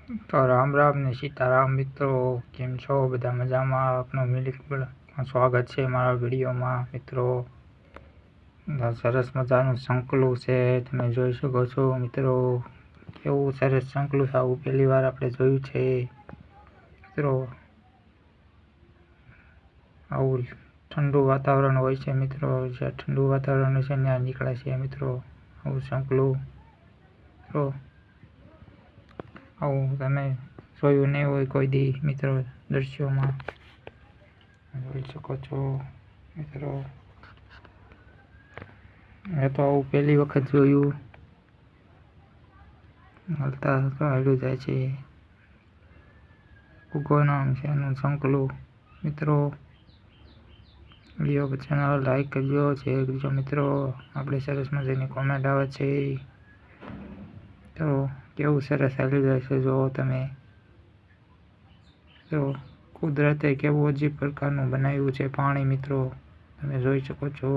તો રામ રામ ને સીતારામ મિત્રો, કેમ છો? બધા મજામાં? આપનું મિલિક સ્વાગત છે મારા વિડીયોમાં મિત્રો. સરસ મજાનું સંકલું છે, તમે જોઈ શકો છો મિત્રો. કેવું સરસ સંકલું છે, આવું પહેલી વાર આપણે જોયું છે મિત્રો. આવું ઠંડુ વાતાવરણ હોય છે મિત્રો, જ્યાં ઠંડુ વાતાવરણ હોય છે ત્યાં નીકળે છે મિત્રો આવું સંકલું મિત્રો. આવું તમે જોયું નહીં હોય કોઈ દી મિત્રો, દ્રશ્યોમાં જોઈ શકો છો મિત્રો. મેં તો આવું પહેલી વખત જોયું. હાલતા હાલ્યું જાય છે. કુકો નામ છે એનું સંકલું મિત્રો. વિડીયો ચેનલ લાઈક કરજો, શેર કરજો મિત્રો. આપણે સરસ મજાની કોમેન્ટ આવે છે તો કેવું સરસ હાલ્યું જાય છે જો તમે. તો કુદરતે કેવું અજીબ પ્રકારનું બનાવ્યું છે પાણી મિત્રો, તમે જોઈ શકો છો.